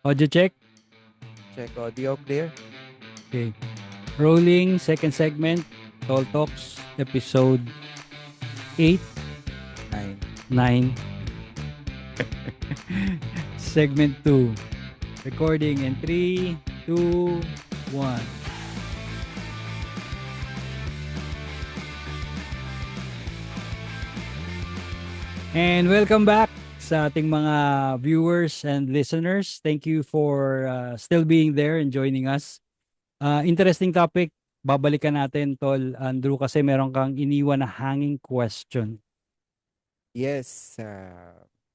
Audio check. Check audio clear. Okay. Rolling, second segment, Tall Talks, episode 8, 9. 9, segment 2. Recording in 3, 2, 1. And welcome back sa ating mga viewers and listeners. Thank you for still being there and joining us. Interesting topic. Babalikan natin, Tol Andrew, kasi meron kang iniwan na hanging question. Yes,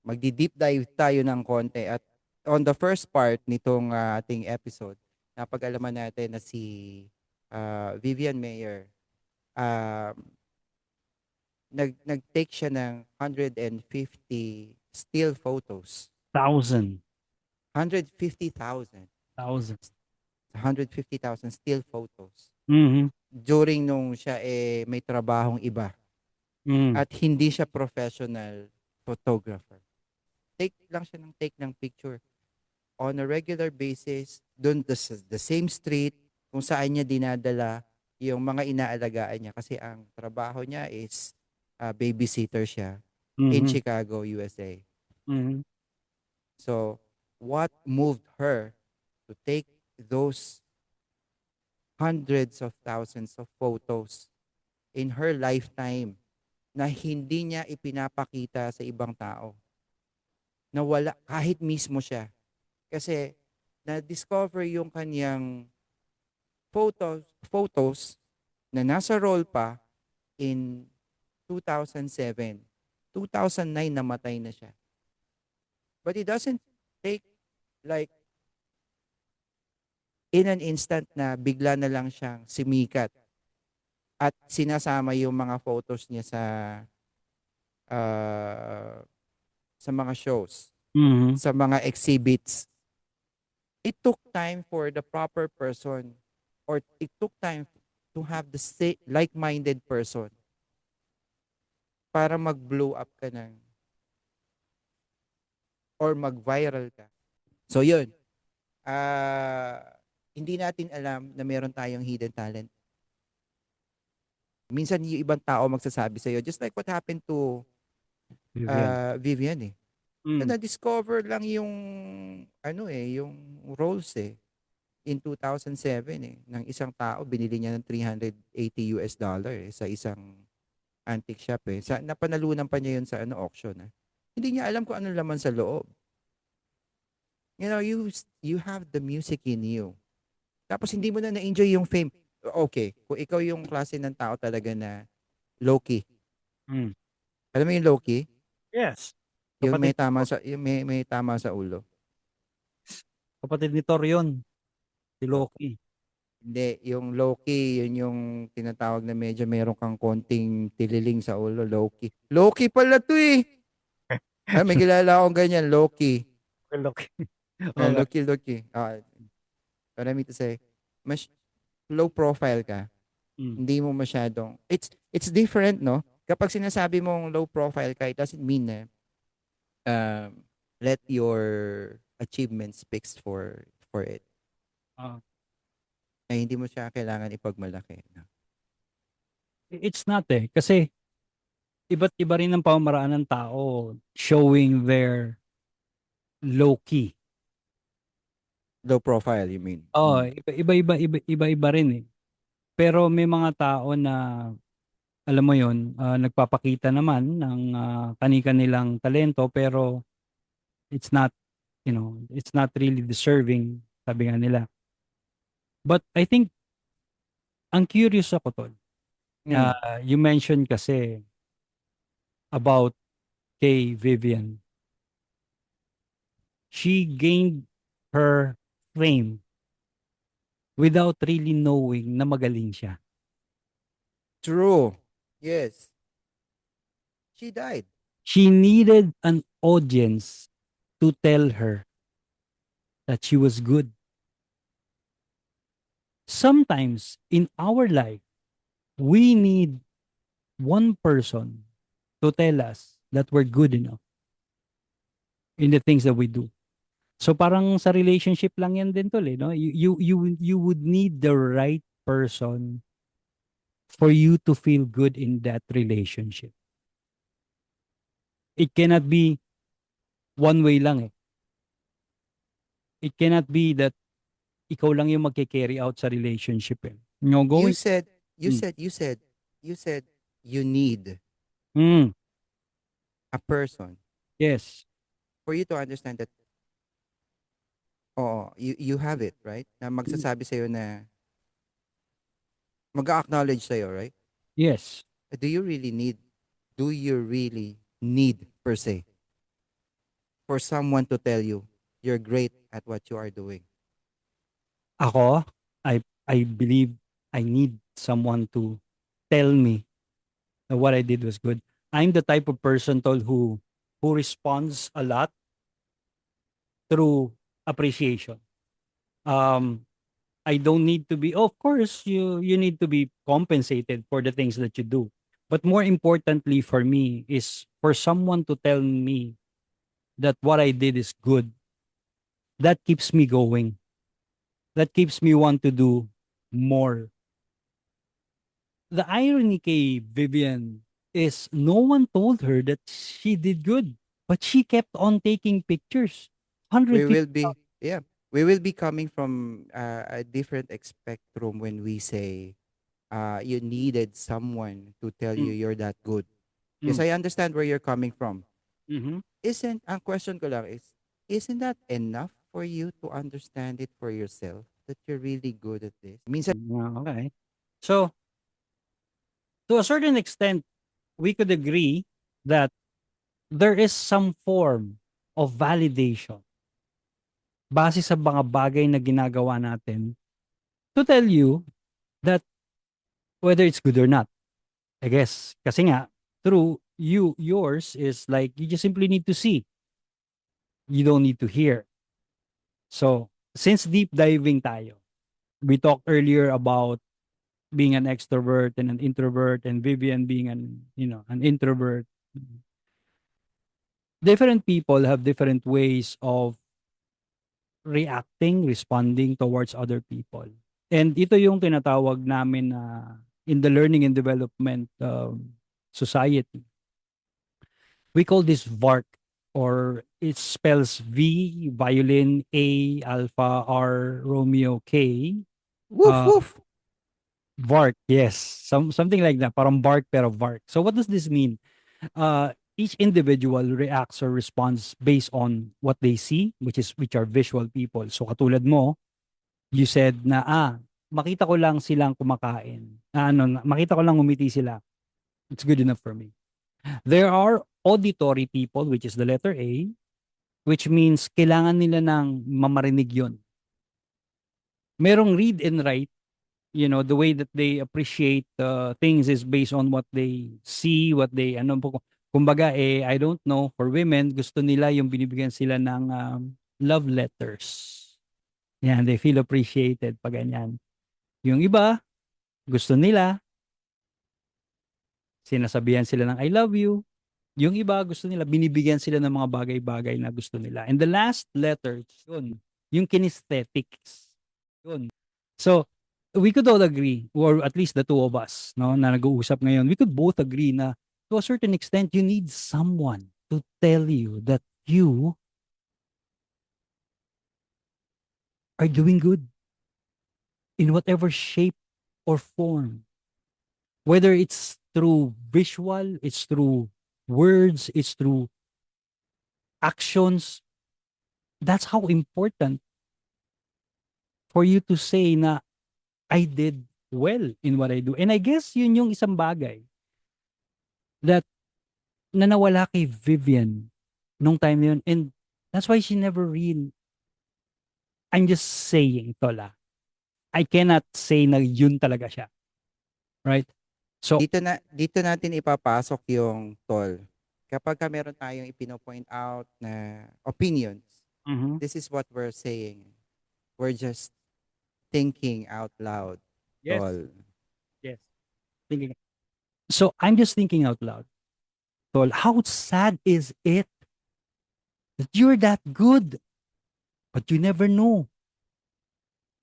magdi-deep dive tayo ng konti at on the first part nitong ating episode, napag-alaman natin na si Vivian Mayer, um, nag-take siya ng 150 still photos. 1,000. 150,000. 1,000. 150,000 still photos. Mhm. During nung siya may trabahong iba Mm. at hindi siya professional photographer. Take lang siya ng take ng picture on a regular basis doon the same street kung saan niya dinadala yung mga inaalagaan niya kasi ang trabaho niya is babysitter siya in Mhm. Chicago, USA. Mhm. So, what moved her to take those hundreds of thousands of photos in her lifetime na hindi niya ipinapakita sa ibang tao? Na wala, kahit mismo siya. Kasi na-discover yung kanyang photos na nasa roll pa in 2007. 2009 namatay na siya. But it doesn't take like in an instant na bigla na lang siyang sumikat at sinasama yung mga photos niya uh, sa mga shows, Mhm. sa mga exhibits. It took time for the proper person or it took time to have the like-minded person para mag-blow up ka ng or mag-viral ka. So yun, hindi natin alam na meron tayong hidden talent. Minsan yung ibang tao magsasabi sa'yo, just like what happened to Vivian. Vivian eh. Mm. Na-discover lang yung yung roles in 2007 ng isang tao, binili niya ng $380 sa isang antique shop napanalunan pa niya yun sa auction. Hindi niya alam kung ano laman sa loob. You know, you have the music in you. Tapos hindi mo na na-enjoy yung fame. Okay, kung ikaw yung klase ng tao talaga na low-key. Mm. Alam mo yung low-key? Yes. Yung Kapatid may tama sa ulo. kapatid ni Tor yun, si Uh, Loki. Hindi, yung low-key, yun yung tinatawag na medyo meron kang konting tililing sa ulo, low-key. Low-key pala to eh. May kilala akong ganyan, low-key. Loki. Oo nga. Low-key, low-key. What I mean to say, mas low profile ka. Mm. Hindi mo masyadong, it's different, no? Kapag sinasabi mong low profile ka, it doesn't mean na um, let your achievements speaks for it. Ah, Ay, hindi mo siya kailangan ipagmalaki. No? it's not kasi iba't iba rin ang pamamaraan ng tao showing their low key. Low profile, you mean? Oh, Mm. iba-iba rin eh. Pero may mga tao na alam mo yon, nagpapakita naman ng kani-kanilang talento pero it's not, it's not really deserving, sabi nga nila. But I think ang curious ako tol. Mm. You mentioned kasi about kay Vivian. She gained her fame without really knowing na magaling siya. True. Yes. She died. She needed an audience to tell her that she was good. Sometimes in our life, we need one person to tell us that we're good enough in the things that we do. So parang sa relationship lang yan din tol, eh, no? You would need the right person for you to feel good in that relationship. It cannot be one way lang, eh. It cannot be that ikaw lang yung magke-carry out sa relationship, eh. No, You going. said, you Mm, said, you said, you said you need mm, a person yes. for you to understand that, oh, you have it, right? Na Mm, magsasabi sa'yo na, mag-acknowledge sa'yo, right? yes. Do you really need, per se, for someone to tell you you're great at what you are doing? Ako, I believe I need someone to tell me that what I did was good. I'm the type of person tol who responds a lot through appreciation. Um I don't need to be, of course, you need to be compensated for the things that you do. But more importantly for me is for someone to tell me that what I did is good. That keeps me going. That keeps me want to do more. The irony kay Vivian is no one told her that she did good, but she kept on taking pictures. We 150. will be, yeah, we will be coming from a different spectrum when we say you needed someone to tell you Mm, you're that good. Because mm, I understand where you're coming from. mhm. Ang question ko lang is, isn't that enough for you to understand it for yourself that you're really good at this? Minsan, Okay. So, to a certain extent, we could agree that there is some form of validation base sa mga bagay na ginagawa natin to tell you that whether it's good or not. I guess. Kasi nga, through yours is like, you just simply need to see. You don't need to hear. So, since deep diving tayo, we talked earlier about being an extrovert and an introvert and Vivian being an introvert. Different people have different ways of reacting, responding towards other people. And ito yung tinatawag namin na in the learning and development society. We call this VARK, or it spells V, violin, A, alpha, R, Romeo, K. woof, Uh, woof. VARK, yes. Something like that. Parang bark pero VARK. So what does this mean? Each individual reacts or responds based on what they see, which are visual people. So katulad mo, you said na makita ko lang silang kumakain. Makita ko lang umiti sila. It's good enough for me. There are auditory people, which is the letter A, which means kailangan nila ng mamarinig yun. Merong read and write, the way that they appreciate things is based on what they see, what they, kumbaga, I don't know, for women, gusto nila yung binibigyan sila ng love letters. Yan, they feel appreciated pag ganyan. Yung iba, gusto nila, sinasabihan sila ng I love you. Yung iba, gusto nila, binibigyan sila ng mga bagay-bagay na gusto nila. And the last letter, yun, yung kinesthetics. Yun. So, we could all agree, or at least the two of us, no, na nag-uusap ngayon, we could both agree na to a certain extent, you need someone to tell you that you are doing good in whatever shape or form. Whether it's through visual, it's through words, it's through actions. That's how important for you to say na I did well in what I do. And I guess yun yung isang bagay that na nawala kay Vivian nung time na yun. And that's why she never real. I'm just saying, Tola. I cannot say na yun talaga siya. Right? So, Dito natin ipapasok yung tol. Kapag ka meron tayong ipino-point out na opinions, mhm, this is what we're saying. We're just thinking out loud, yes, tol. yes. Thinking. So, I'm just thinking out loud. Tol, how sad is it that you're that good? But you never know.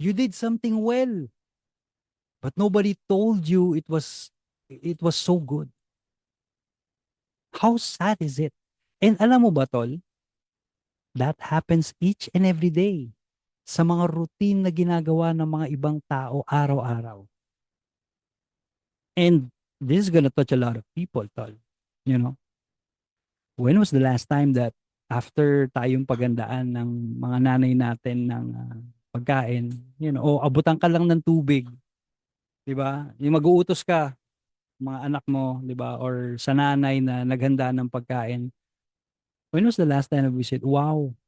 You did something well, but nobody told you it was so good. How sad is it? And alam mo ba, tol, that happens each and every day sa mga routine na ginagawa ng mga ibang tao araw-araw. And this is gonna touch a lot of people, tol. You know, when was the last time that after tayong pagandaan ng mga nanay natin ng pagkain, o abutan ka lang ng tubig, 'di ba? Yung mag-uutos ka, mga anak mo, 'di ba? Or sa nanay na naghanda ng pagkain. When was the last time that we said, "Wow,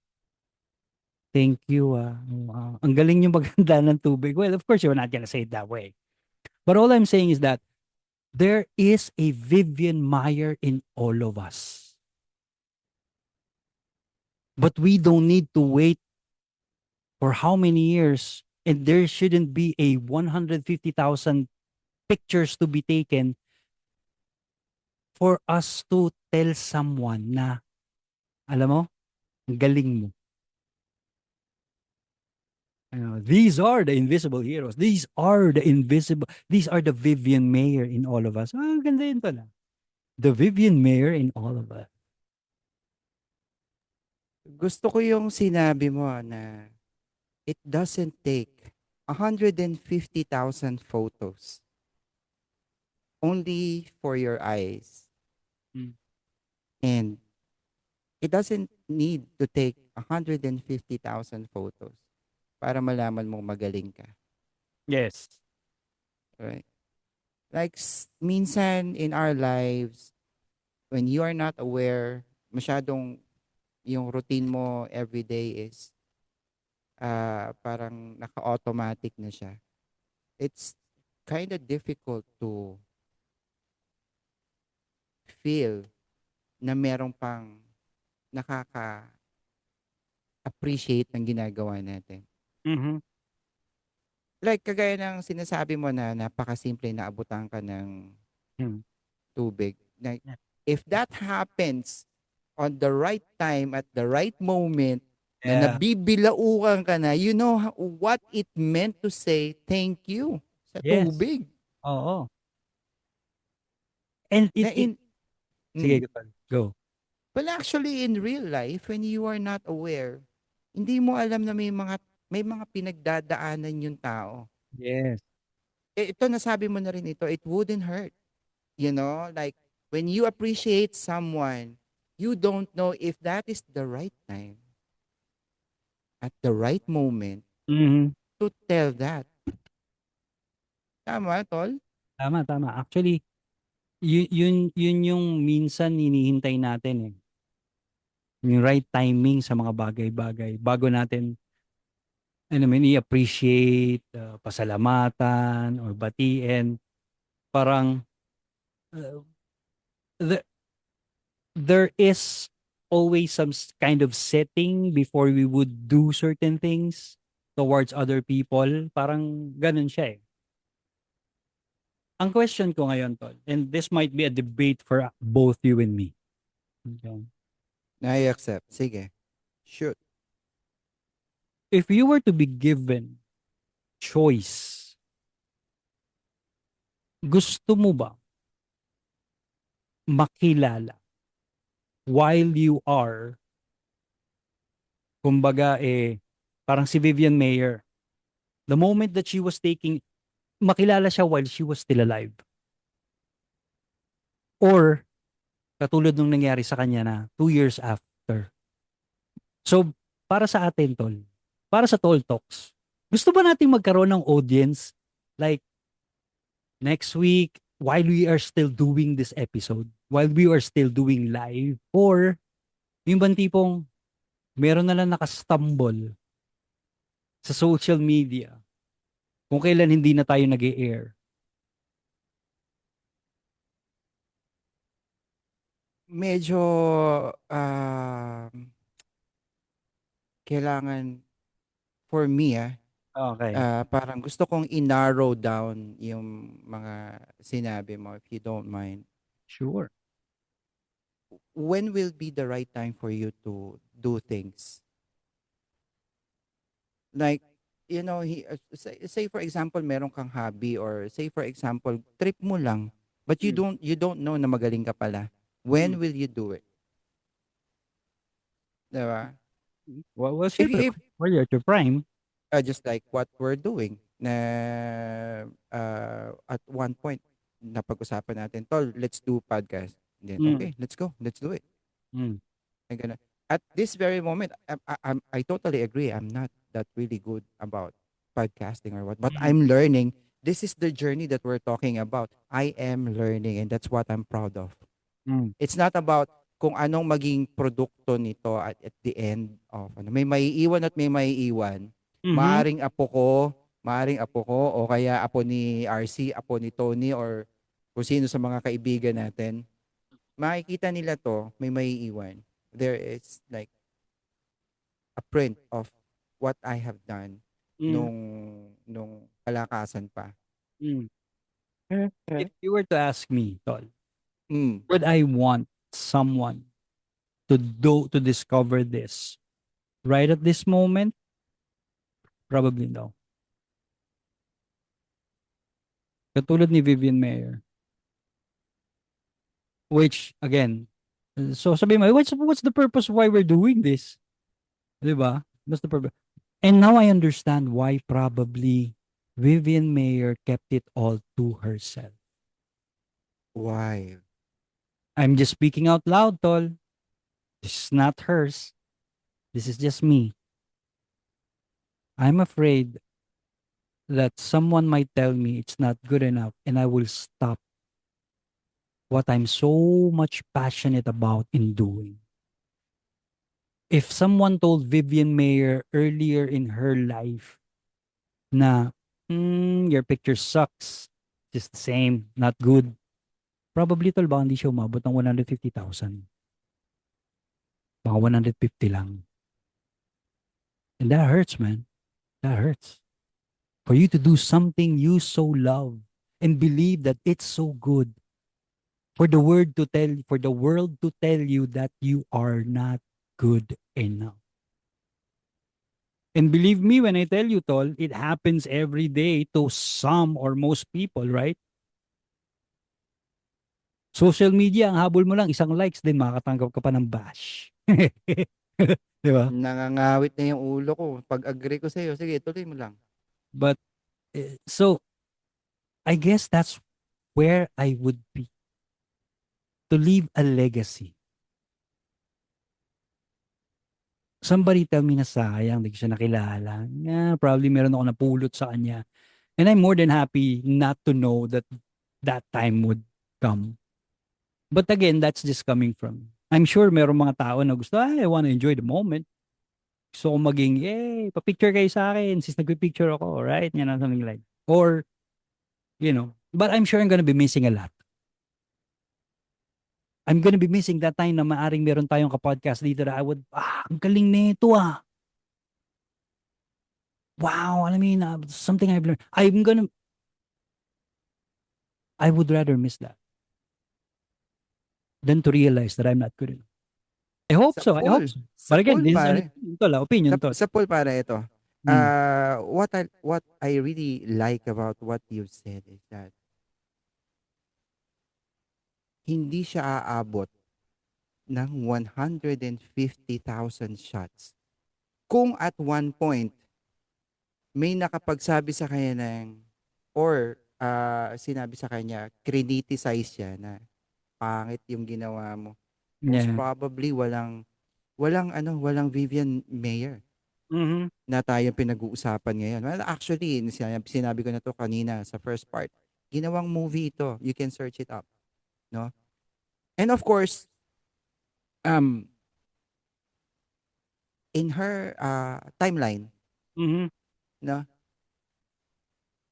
thank you, ang galing yung maghanda ng tubig." Well, of course, you're not gonna say it that way. But all I'm saying is that there is a Vivian Meyer in all of us. But we don't need to wait for how many years, and there shouldn't be a 150,000 pictures to be taken for us to tell someone na, alam mo, ang galing mo. These are the invisible heroes. These are the Vivian Mayer in all of us. Ganda yun pala. The Vivian Mayer in all of us. Gusto ko yung sinabi mo na it doesn't take 150,000 photos only for your eyes. Mm. And it doesn't need to take 150,000 photos para malaman mong magaling ka. Yes. Right? Like, minsan in our lives, when you are not aware, masyadong yung routine mo every day is parang naka-automatic na siya. It's kind of difficult to feel na merong pang nakaka-appreciate ng ginagawa natin. Mm-hmm. Like, kagaya ng sinasabi mo na napakasimple na abutan ka ng Mm. tubig. Like, Yeah. if that happens on the right time, at the right moment, na Yeah. nabibilaukan ka na, you know what it meant to say thank you sa Yes. tubig. Oo. And Na in, sige, mm, go. well, actually, in real life, when you are not aware, hindi mo alam na may mga pinagdadaanan yung tao. Yes. Ito, nasabi mo na rin ito, it wouldn't hurt. You know, like, when you appreciate someone, you don't know if that is the right time, at the right moment, Mm-hmm. to tell that. Tama, tol? Tama, tama. Actually, yun yung minsan hinihintay natin eh. Yung right timing sa mga bagay-bagay bago natin i-appreciate, pasalamatan or batiin. Parang uh, the, there is always some kind of setting before we would do certain things towards other people. Parang ganun siya eh. Ang question ko ngayon, Tol, and this might be a debate for both you and me. Okay. I accept. Sige. Shoot. If you were to be given choice, gusto mo ba makilala while you are, kumbaga parang si Vivian Mayer, the moment that she was makilala siya while she was still alive. Or, katulad nung nangyari sa kanya na 2 years after. So, para sa atin, Tol, para sa Tol Talks, gusto ba nating magkaroon ng audience like next week while we are still doing this episode, while we are still doing live, or yung bang tipong meron na lang nakastumble sa social media kung kailan hindi na tayo nag-air. Medyo, kailangan, for me, Okay. parang gusto kong i-narrow down yung mga sinabi mo, if you don't mind. Sure. When will be the right time for you to do things? Like, say for example, meron kang hobby, or say for example, trip mo lang, but Mm. you don't know na magaling ka pala. Mm. When will you do it? Diba? Well, If syempre, well, you're at your prime. just like what we're doing na at one point napag-usapan natin, tol, let's do podcast. Then Mm. okay, let's go. Let's do it. Mm. And ganun. At this very moment, I totally agree. I'm not that really good about podcasting or what, but Mm. I'm learning. This is the journey that we're talking about. I am learning, and that's what I'm proud of. Mm. It's not about kung anong maging produkto nito at the end of ano. May maiiwan at may maiiwan. Mhm. Maaring apo ko, o kaya apo ni RC, apo ni Tony, or kung sino sa mga kaibigan natin. Makikita nila to, may maiiwan. There is like a print of what I have done Mm. nung kalakasan pa. Mm. If Okay. you were to ask me, tol, Mm. would I want someone to discover this right at this moment? Probably no. Katulad ni Vivian Mayer, which again, so sabi mo, what's the purpose of why we're doing this? 'Di ba? What's the purpose? And now I understand why probably Vivian Mayer kept it all to herself. Why? I'm just speaking out loud, tol. This is not hers. This is just me. I'm afraid that someone might tell me it's not good enough and I will stop what I'm so much passionate about in doing. If someone told Vivian Mayer earlier in her life na, your picture sucks, just the same, not good, probably tol, baka hindi siya umabot ng 150,000. Baka 150 lang. And that hurts, man. That hurts. For you to do something you so love and believe that it's so good, for the world to tell you that you are not good enough. And believe me when I tell you, tol, it happens every day to some or most people, right? Social media, ang habol mo lang, isang likes din, makakatanggap ka pa ng bash. Di ba? Nangangawit na yung ulo ko. Pag agree ko sa'yo, sige, tuloy mo lang. But, so, I guess that's where I would be, to leave a legacy. Somebody tell me na sayang, di ko siya nakilala. Yeah, probably meron ako napulot sa kanya. And I'm more than happy not to know that that time would come. But again, that's just coming from, I'm sure meron mga tao na gusto, I want to enjoy the moment. Gusto ko maging, pa-picture kayo sa akin since nagpipicture ako, right? You know, something like, or, but I'm sure I'm gonna be missing a lot. I'm gonna be missing that time na maaring meron tayong kapodcast dito na I would, ang galing nito ah. Wow, I mean, something I've learned. I would rather miss that than to realize that I'm not good enough. I hope Sa so. I hope full. so. Sa But again, full, this is an pare. opinion to, opinion to. Sa full, pare, ito. Mm. What I really like about what you said is that hindi siya aabot ng 150,000 shots. Kung at one point, may nakapagsabi sa kanya or sinabi sa kanya, criticize siya na pangit yung ginawa mo. Most Yeah. probably walang Vivian Mayer Mm-hmm. na tayong pinag-uusapan ngayon. Well, actually, sinabi ko na to kanina sa first part. Ginawang movie ito. You can search it up, no? And of course, um in her timeline, Mm-hmm. no?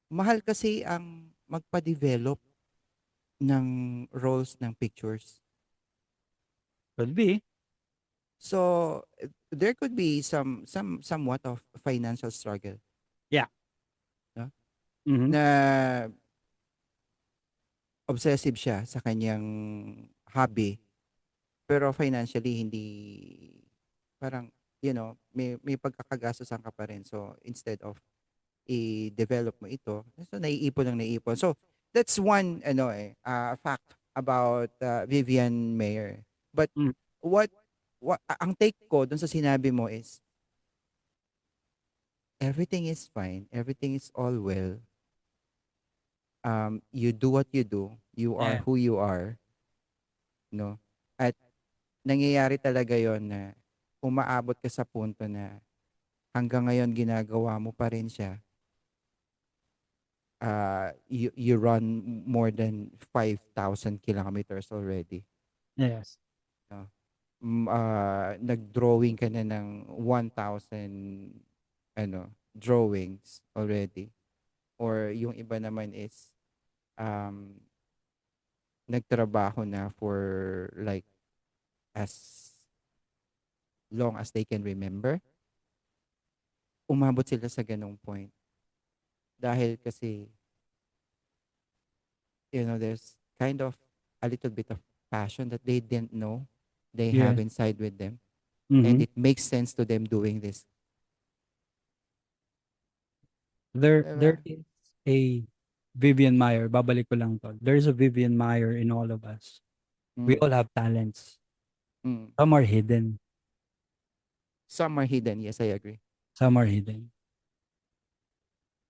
Mahal kasi ang magpa-develop ng roles ng pictures. Could be. So, there could be somewhat of financial struggle, Yeah. no? Mm-hmm. Na obsessive siya sa kanyang hobby, pero financially hindi, parang may pagkakagastusan ka pa rin. So, instead of i-develop mo ito, so naiipon lang naiipon. So, that's one fact about Vivian Mayer. But Mm. ang take ko dun sa sinabi mo is everything is fine, everything is all well. You do what you do, you are Yeah. who you are, no? At nangyayari talaga 'yon na umaabot ka sa punto na hanggang ngayon ginagawa mo pa rin siya. You run more than 5,000 kilometers already. Yes. No? Nag-drawing ka na ng 1,000 drawings already. Or yung iba naman is um, nagtrabaho na for like as long as they can remember. Umabot sila sa ganong point. Dahil kasi, there's kind of a little bit of passion that they didn't know they have Yes. inside with them. And Mhm. it makes sense to them doing this. There Diba? is a Vivian Maier, babalik ko lang 'to. There's a Vivian Maier in all of us. We Mm, all have talents. mm. Some are hidden, Some are hidden. Yes, I agree. some are hidden.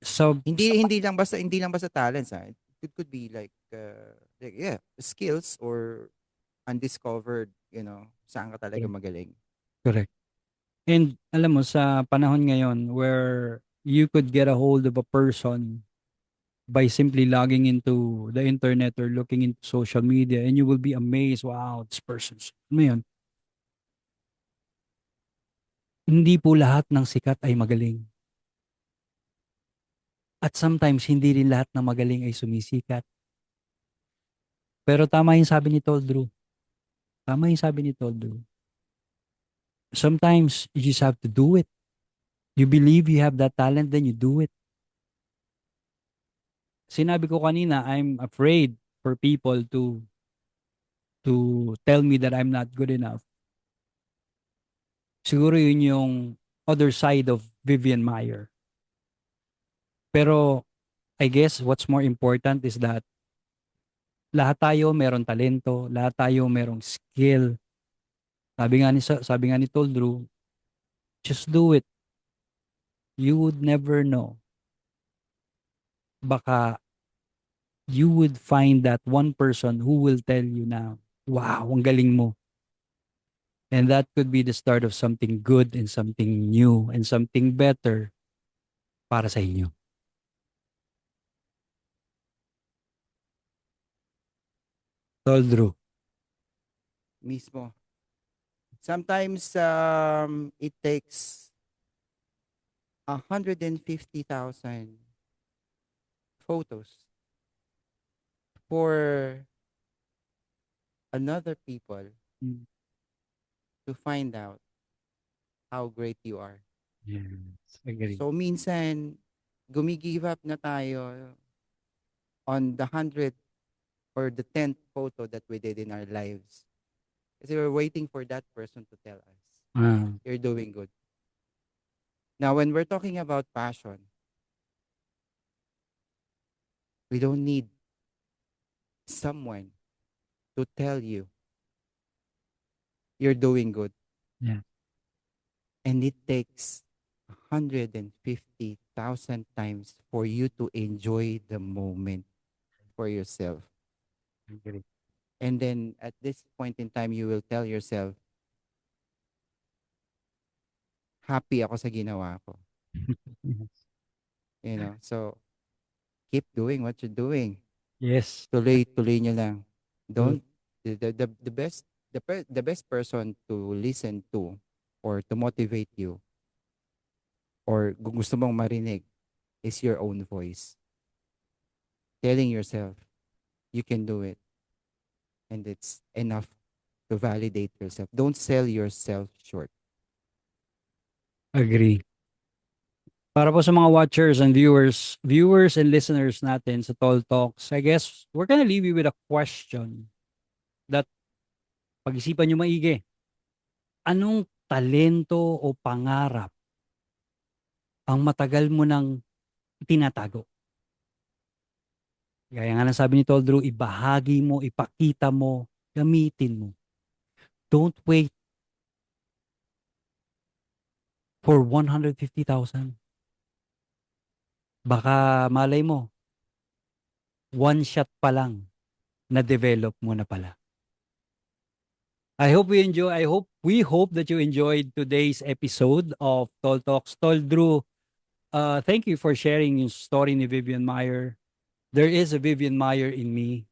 So, Hindi lang basta talents. It could be like yeah, skills or undiscovered, saan ka talaga correct, magaling. correct. And alam mo sa panahon ngayon where you could get a hold of a person by simply logging into the internet or looking into social media and you will be amazed, wow, this person's, ano yun, hindi po lahat ng sikat ay magaling. At sometimes, hindi rin lahat ng magaling ay sumisikat. Pero tama yung sabi ni Tol Drew. Tama yung sabi ni Tol Drew. Sometimes, you just have to do it. You believe you have that talent, then you do it. Sinabi ko kanina, I'm afraid for people to tell me that I'm not good enough. Siguro yun yung other side of Vivian Maier. Pero I guess what's more important is that lahat tayo meron talento, lahat tayo merong skill. Sabi nga ni Tol Drew, just do it. You would never know. Baka you would find that one person who will tell you na, wow, ang galing mo. And that could be the start of something good and something new and something better para sa inyo. Tol Drew. Mismo. Sometimes it takes 150,000 photos for another people Mm. to find out how great you are. Yes, agree. So minsan, gumigive up na tayo on the 100 or the 10th photo that we did in our lives. Kasi we're waiting for that person to tell us, Ah, you're doing good. Now, when we're talking about passion, we don't need someone to tell you you're doing good. yeah, And it takes 150,000 times for you to enjoy the moment for yourself. agree. And then at this point in time, you will tell yourself, happy ako sa ginawa ko. So keep doing what you're doing. Yes, Tuloy-tuloy nyo lang. true. Don't, the best person to listen to or to motivate you or kung gusto mong marinig is your own voice. Telling yourself, you can do it. And it's enough to validate yourself. Don't sell yourself short. Agree. Para po sa mga watchers and viewers and listeners natin sa Tall Talks, I guess we're gonna leave you with a question that pag-isipan nyo maigi. Anong talento o pangarap ang matagal mo nang tinatago? Gaya nga ng sabi ni Tol Drew, ibahagi mo, ipakita mo, gamitin mo. Don't wait for 150,000. Baka malay mo, one shot pa lang na develop mo na pala. I hope that you enjoyed today's episode of Tall Talks. Tol Drew, thank you for sharing yung story ni Vivian Meyer. There is a Vivian Meyer in me.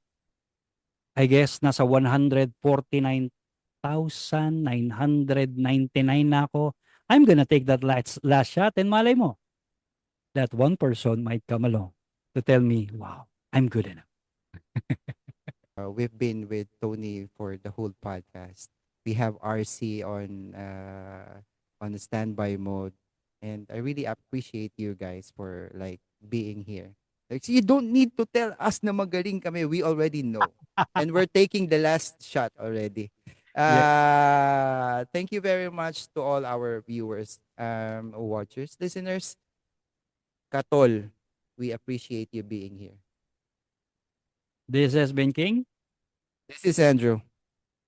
I guess nasa 149,999 na ako. I'm gonna take that last shot and malay mo, that one person might come along to tell me, wow, I'm good enough. We've been with Tony for the whole podcast. We have RC on the standby mode, and I really appreciate you guys for like being here. Like, so you don't need to tell us na magaling kami. We already know, and we're taking the last shot already. Yeah, Thank you very much to all our viewers, watchers, listeners. Katol, we appreciate you being here. this has been King, This is Andrew.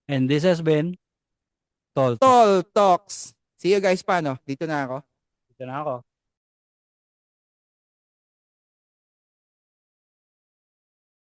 and this has been Tol Talk. Tall Talks. See you guys pa, no? Dito na ako. Ito na ako.